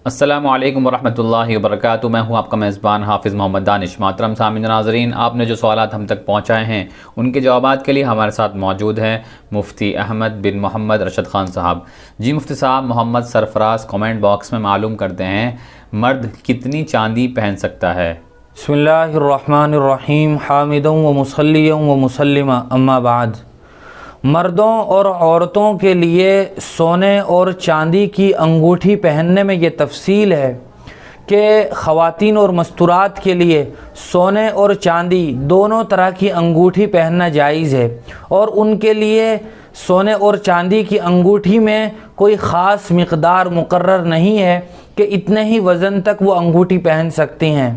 السلام علیکم ورحمۃ اللہ وبرکاتہ۔ میں ہوں آپ کا میزبان حافظ محمد دانش۔ محترم سامعین ناظرین، آپ نے جو سوالات ہم تک پہنچائے ہیں ان کے جوابات کے لیے ہمارے ساتھ موجود ہیں مفتی احمد بن محمد رشد خان صاحب۔ جی مفتی صاحب، محمد سرفراز کمنٹ باکس میں معلوم کرتے ہیں مرد کتنی چاندی پہن سکتا ہے؟ بسم اللہ الرحمن الرحیم، حامدا و مصلیٰ و مسلما، اما بعد۔ مردوں اور عورتوں کے لیے سونے اور چاندی کی انگوٹھی پہننے میں یہ تفصیل ہے کہ خواتین اور مستورات کے لیے سونے اور چاندی دونوں طرح کی انگوٹھی پہننا جائز ہے، اور ان کے لیے سونے اور چاندی کی انگوٹھی میں کوئی خاص مقدار مقرر نہیں ہے کہ اتنے ہی وزن تک وہ انگوٹھی پہن سکتی ہیں،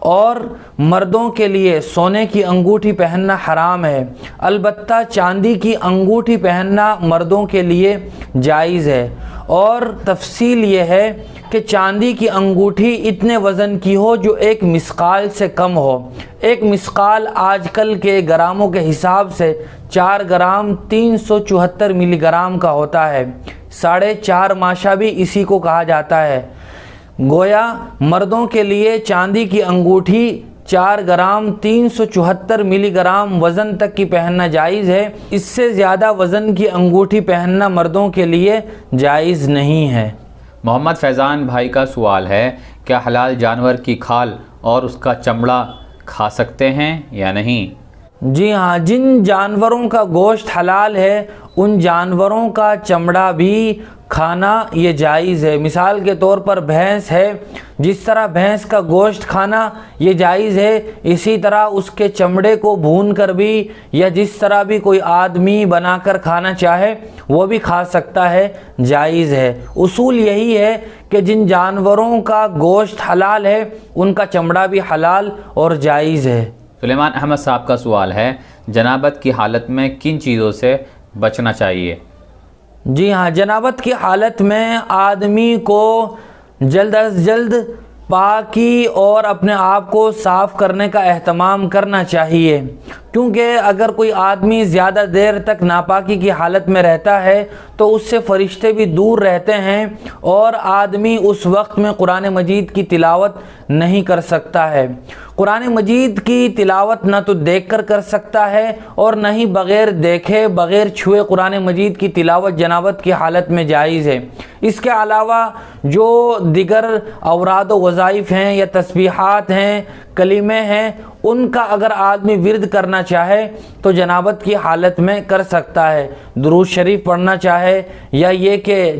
اور مردوں کے لیے سونے کی انگوٹھی پہننا حرام ہے، البتہ چاندی کی انگوٹھی پہننا مردوں کے لیے جائز ہے۔ اور تفصیل یہ ہے کہ چاندی کی انگوٹھی اتنے وزن کی ہو جو 1 مسقال سے کم ہو۔ 1 مسقال آج کل کے گراموں کے حساب سے 4 گرام 374 ملی گرام کا ہوتا ہے۔ 4.5 ماشا بھی اسی کو کہا جاتا ہے۔ گویا مردوں کے لیے چاندی کی انگوٹھی 4 گرام 374 ملی گرام وزن تک کی پہننا جائز ہے، اس سے زیادہ وزن کی انگوٹھی پہننا مردوں کے لیے جائز نہیں ہے۔ محمد فیضان بھائی کا سوال ہے، کیا حلال جانور کی کھال اور اس کا چمڑا کھا سکتے ہیں یا نہیں؟ جی ہاں، جن جانوروں کا گوشت حلال ہے ان جانوروں کا چمڑا بھی کھانا یہ جائز ہے۔ مثال کے طور پر بھینس ہے، جس طرح بھینس کا گوشت کھانا یہ جائز ہے، اسی طرح اس کے چمڑے کو بھون کر بھی یا جس طرح بھی کوئی آدمی بنا کر کھانا چاہے وہ بھی کھا سکتا ہے، جائز ہے۔ اصول یہی ہے کہ جن جانوروں کا گوشت حلال ہے ان کا چمڑا بھی حلال اور جائز ہے۔ سلیمان احمد صاحب کا سوال ہے، جنابت کی حالت میں کن چیزوں سے بچنا چاہیے؟ جی ہاں، جنابت کی حالت میں آدمی کو جلد از جلد پاکی اور اپنے آپ کو صاف کرنے کا اہتمام کرنا چاہیے، کیونکہ اگر کوئی آدمی زیادہ دیر تک ناپاکی کی حالت میں رہتا ہے تو اس سے فرشتے بھی دور رہتے ہیں، اور آدمی اس وقت میں قرآن مجید کی تلاوت نہیں کر سکتا ہے۔ قرآن مجید کی تلاوت نہ تو دیکھ کر سکتا ہے اور نہ ہی بغیر دیکھے بغیر چھوئے قرآن مجید کی تلاوت جنابت کی حالت میں جائز ہے۔ اس کے علاوہ جو دیگر اوراد و وظائف ہیں یا تسبیحات ہیں، کلمے ہیں، ان کا اگر آدمی ورد کرنا چاہے تو جنابت کی حالت میں کر سکتا ہے۔ درود شریف پڑھنا چاہے یا یہ کہ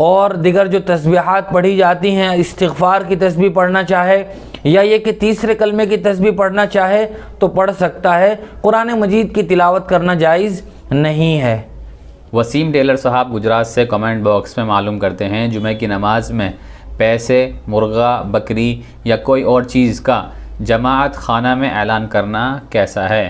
اور دیگر جو تسبیحات پڑھی جاتی ہیں، استغفار کی تسبیح پڑھنا چاہے یا یہ کہ تیسرے کلمے کی تسبیح پڑھنا چاہے تو پڑھ سکتا ہے۔ قرآن مجید کی تلاوت کرنا جائز نہیں ہے۔ وسیم ٹیلر صاحب گجرات سے کمنٹ باکس میں معلوم کرتے ہیں، جمعہ کی نماز میں پیسے، مرغا، بکری یا کوئی اور چیز کا جماعت خانہ میں اعلان کرنا کیسا ہے؟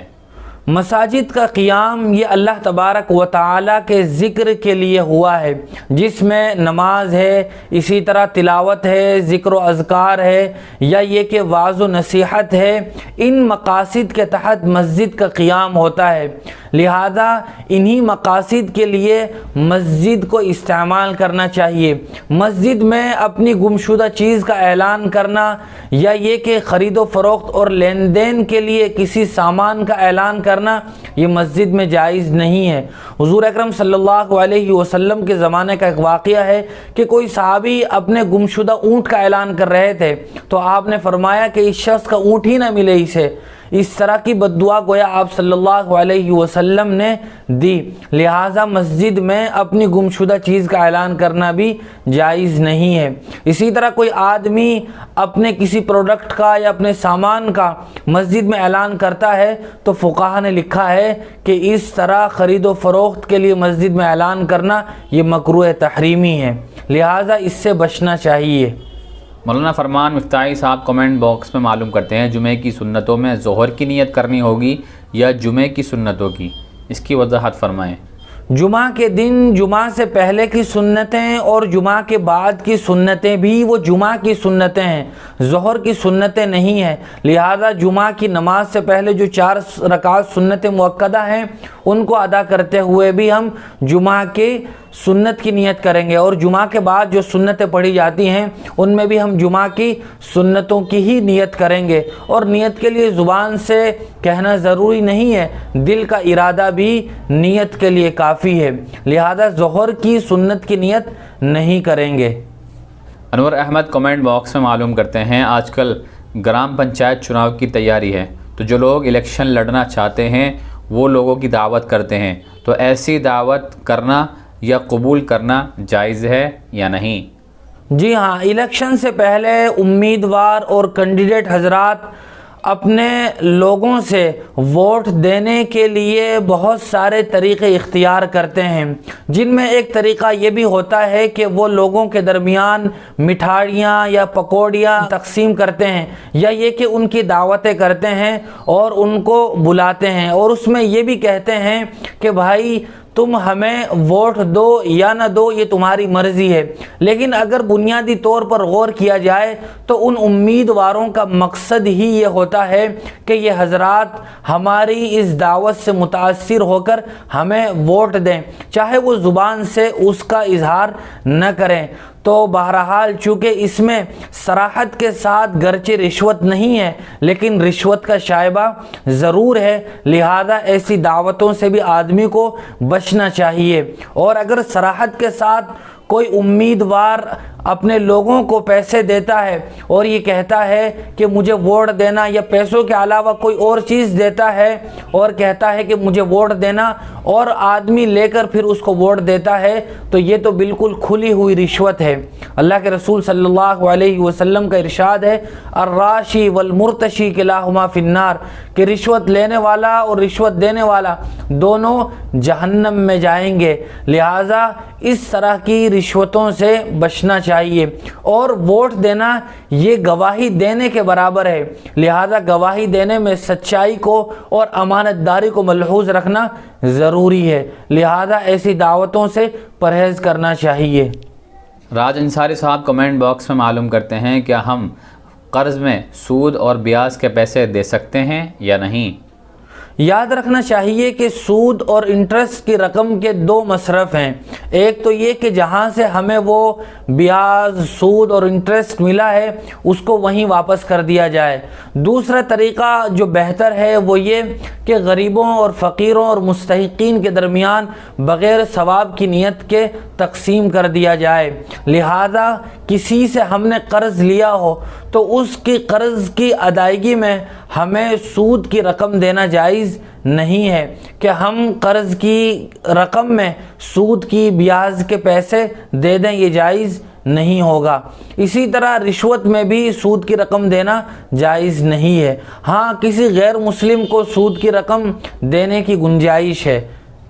مساجد کا قیام یہ اللہ تبارک و تعالیٰ کے ذکر کے لیے ہوا ہے، جس میں نماز ہے، اسی طرح تلاوت ہے، ذکر و اذکار ہے، یا یہ کہ وعظ و نصیحت ہے۔ ان مقاصد کے تحت مسجد کا قیام ہوتا ہے، لہذا انہی مقاصد کے لیے مسجد کو استعمال کرنا چاہیے۔ مسجد میں اپنی گمشدہ چیز کا اعلان کرنا یا یہ کہ خرید و فروخت اور لین دین کے لیے کسی سامان کا اعلان کرنا یہ مسجد میں جائز نہیں ہے۔ حضور اکرم صلی اللہ علیہ وسلم کے زمانے کا ایک واقعہ ہے کہ کوئی صحابی اپنے گمشدہ اونٹ کا اعلان کر رہے تھے تو آپ نے فرمایا کہ اس شخص کا اونٹ ہی نہ ملے اسے۔ اس طرح کی بد دعا گویا آپ صلی اللہ علیہ وسلم نے دی، لہٰذا مسجد میں اپنی گمشدہ چیز کا اعلان کرنا بھی جائز نہیں ہے۔ اسی طرح کوئی آدمی اپنے کسی پروڈکٹ کا یا اپنے سامان کا مسجد میں اعلان کرتا ہے تو فقہا نے لکھا ہے کہ اس طرح خرید و فروخت کے لیے مسجد میں اعلان کرنا یہ مکروہ تحریمی ہے، لہٰذا اس سے بچنا چاہیے۔ مولانا فرمان مفتاحی صاحب کمنٹ باکس میں معلوم کرتے ہیں، جمعہ کی سنتوں میں ظہر کی نیت کرنی ہوگی یا جمعہ کی سنتوں کی؟ اس کی وضاحت فرمائیں۔ جمعہ کے دن جمعہ سے پہلے کی سنتیں اور جمعہ کے بعد کی سنتیں بھی وہ جمعہ کی سنتیں ہیں، ظہر کی سنتیں نہیں ہیں، لہذا جمعہ کی نماز سے پہلے جو 4 رکعات سنت مؤکدہ ہیں ان کو ادا کرتے ہوئے بھی ہم جمعہ کی سنت کی نیت کریں گے، اور جمعہ کے بعد جو سنتیں پڑھی جاتی ہیں ان میں بھی ہم جمعہ کی سنتوں کی ہی نیت کریں گے، اور نیت کے لیے زبان سے کہنا ضروری نہیں ہے، دل کا ارادہ بھی نیت کے لیے کافی ہے، لہذا ظہر کی سنت کی نیت نہیں کریں گے۔ انور احمد کمنٹ باکس میں معلوم کرتے ہیں، آج کل گرام پنچایت چناؤ کی تیاری ہے، تو جو لوگ الیکشن لڑنا چاہتے ہیں وہ لوگوں کی دعوت کرتے ہیں، تو ایسی دعوت کرنا یا قبول کرنا جائز ہے یا نہیں؟ جی ہاں، الیکشن سے پہلے امیدوار اور کینڈیڈیٹ حضرات اپنے لوگوں سے ووٹ دینے کے لیے بہت سارے طریقے اختیار کرتے ہیں، جن میں ایک طریقہ یہ بھی ہوتا ہے کہ وہ لوگوں کے درمیان مٹھائیاں یا پکوڑیاں تقسیم کرتے ہیں، یا یہ کہ ان کی دعوتیں کرتے ہیں اور ان کو بلاتے ہیں، اور اس میں یہ بھی کہتے ہیں کہ بھائی تم ہمیں ووٹ دو یا نہ دو، یہ تمہاری مرضی ہے۔ لیکن اگر بنیادی طور پر غور کیا جائے تو ان امیدواروں کا مقصد ہی یہ ہوتا ہے کہ یہ حضرات ہماری اس دعوت سے متاثر ہو کر ہمیں ووٹ دیں، چاہے وہ زبان سے اس کا اظہار نہ کریں۔ تو بہرحال چونکہ اس میں صراحت کے ساتھ گرچہ رشوت نہیں ہے لیکن رشوت کا شائبہ ضرور ہے، لہذا ایسی دعوتوں سے بھی آدمی کو بچنا چاہیے۔ اور اگر صراحت کے ساتھ کوئی امیدوار اپنے لوگوں کو پیسے دیتا ہے اور یہ کہتا ہے کہ مجھے ووٹ دینا، یا پیسوں کے علاوہ کوئی اور چیز دیتا ہے اور کہتا ہے کہ مجھے ووٹ دینا، اور آدمی لے کر پھر اس کو ووٹ دیتا ہے، تو یہ تو بالکل کھلی ہوئی رشوت ہے۔ اللہ کے رسول صلی اللہ علیہ وسلم کا ارشاد ہے، الراشی والمرتشی کلاہما فی النار، کہ رشوت لینے والا اور رشوت دینے والا دونوں جہنم میں جائیں گے، لہٰذا اس طرح کی رشوتوں سے بچنا چاہیے۔ اور ووٹ دینا یہ گواہی دینے کے برابر ہے، لہذا گواہی دینے میں سچائی کو اور امانت داری کو ملحوظ رکھنا ضروری ہے، لہذا ایسی دعوتوں سے پرہیز کرنا چاہیے۔ راج انصاری صاحب کمنٹ باکس میں معلوم کرتے ہیں، کیا ہم قرض میں سود اور بیاج کے پیسے دے سکتے ہیں یا نہیں؟ یاد رکھنا چاہیے کہ سود اور انٹرسٹ کی رقم کے دو مصرف ہیں، ایک تو یہ کہ جہاں سے ہمیں وہ بیاج، سود اور انٹرسٹ ملا ہے اس کو وہیں واپس کر دیا جائے۔ دوسرا طریقہ جو بہتر ہے وہ یہ کہ غریبوں اور فقیروں اور مستحقین کے درمیان بغیر ثواب کی نیت کے تقسیم کر دیا جائے، لہذا کسی سے ہم نے قرض لیا ہو تو اس کی قرض کی ادائیگی میں ہمیں سود کی رقم دینا جائز نہیں ہے کہ ہم قرض کی رقم میں سود کی بیاج کے پیسے دے دیں، یہ جائز نہیں ہوگا۔ اسی طرح رشوت میں بھی سود کی رقم دینا جائز نہیں ہے، ہاں کسی غیر مسلم کو سود کی رقم دینے کی گنجائش ہے۔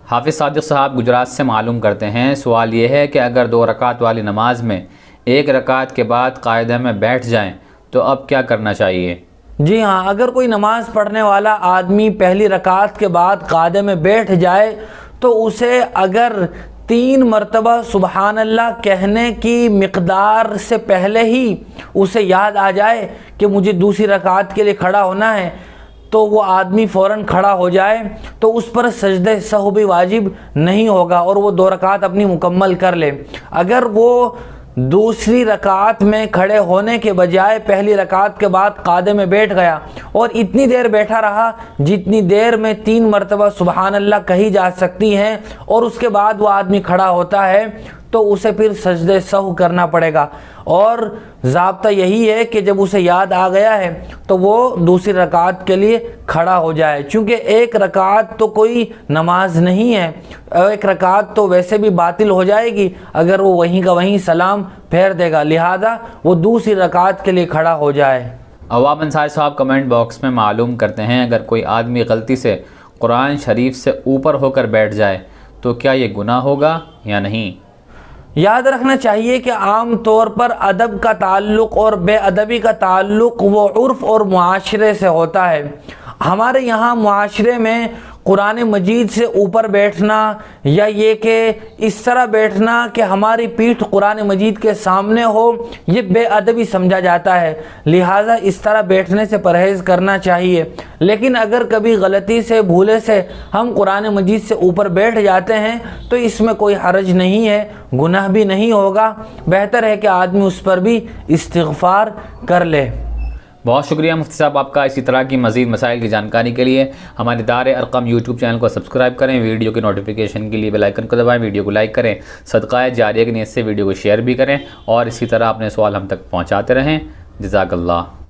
حافظ صادق صاحب گجرات سے معلوم کرتے ہیں، سوال یہ ہے کہ اگر 2 رکعت والی نماز میں 1 رکعت کے بعد قاعدہ میں بیٹھ جائیں تو اب کیا کرنا چاہیے؟ جی ہاں، اگر کوئی نماز پڑھنے والا آدمی پہلی رکعت کے بعد قاعدے میں بیٹھ جائے تو اسے اگر 3 مرتبہ سبحان اللہ کہنے کی مقدار سے پہلے ہی اسے یاد آ جائے کہ مجھے دوسری رکعت کے لیے کھڑا ہونا ہے تو وہ آدمی فوراً کھڑا ہو جائے، تو اس پر سجدہ سہو بھی واجب نہیں ہوگا اور وہ 2 رکعت اپنی مکمل کر لے۔ اگر وہ دوسری رکعت میں کھڑے ہونے کے بجائے پہلی رکعت کے بعد قاعدے میں بیٹھ گیا اور اتنی دیر بیٹھا رہا جتنی دیر میں 3 مرتبہ سبحان اللہ کہی جا سکتی ہیں، اور اس کے بعد وہ آدمی کھڑا ہوتا ہے تو اسے پھر سجدہ سہو کرنا پڑے گا، اور ضابطہ یہی ہے کہ جب اسے یاد آ گیا ہے تو وہ دوسری رکعت کے لیے کھڑا ہو جائے، چونکہ 1 رکعت تو کوئی نماز نہیں ہے، 1 رکعت تو ویسے بھی باطل ہو جائے گی اگر وہ وہیں کا وہیں سلام پھیر دے گا، لہذا وہ دوسری رکعت کے لیے کھڑا ہو جائے۔ عوام انصاری صاحب کمنٹ باکس میں معلوم کرتے ہیں، اگر کوئی آدمی غلطی سے قرآن شریف سے اوپر ہو کر بیٹھ جائے تو کیا یہ گناہ ہوگا یا نہیں؟ یاد رکھنا چاہیے کہ عام طور پر ادب کا تعلق اور بے ادبی کا تعلق وہ عرف اور معاشرے سے ہوتا ہے۔ ہمارے یہاں معاشرے میں قرآن مجید سے اوپر بیٹھنا یا یہ کہ اس طرح بیٹھنا کہ ہماری پیٹھ قرآن مجید کے سامنے ہو، یہ بے ادبی سمجھا جاتا ہے، لہٰذا اس طرح بیٹھنے سے پرہیز کرنا چاہیے۔ لیکن اگر کبھی غلطی سے بھولے سے ہم قرآن مجید سے اوپر بیٹھ جاتے ہیں تو اس میں کوئی حرج نہیں ہے، گناہ بھی نہیں ہوگا، بہتر ہے کہ آدمی اس پر بھی استغفار کر لے۔ بہت شکریہ مفتی صاحب آپ کا۔ اسی طرح کی مزید مسائل کی جانکاری کے لیے ہمارے دار ارقم یوٹیوب چینل کو سبسکرائب کریں، ویڈیو کی نوٹیفیکیشن کے لیے بیل آئیکن کو دبائیں، ویڈیو کو لائک کریں، صدقہ جاریہ کی نیت سے ویڈیو کو شیئر بھی کریں اور اسی طرح اپنے سوال ہم تک پہنچاتے رہیں۔ جزاک اللہ۔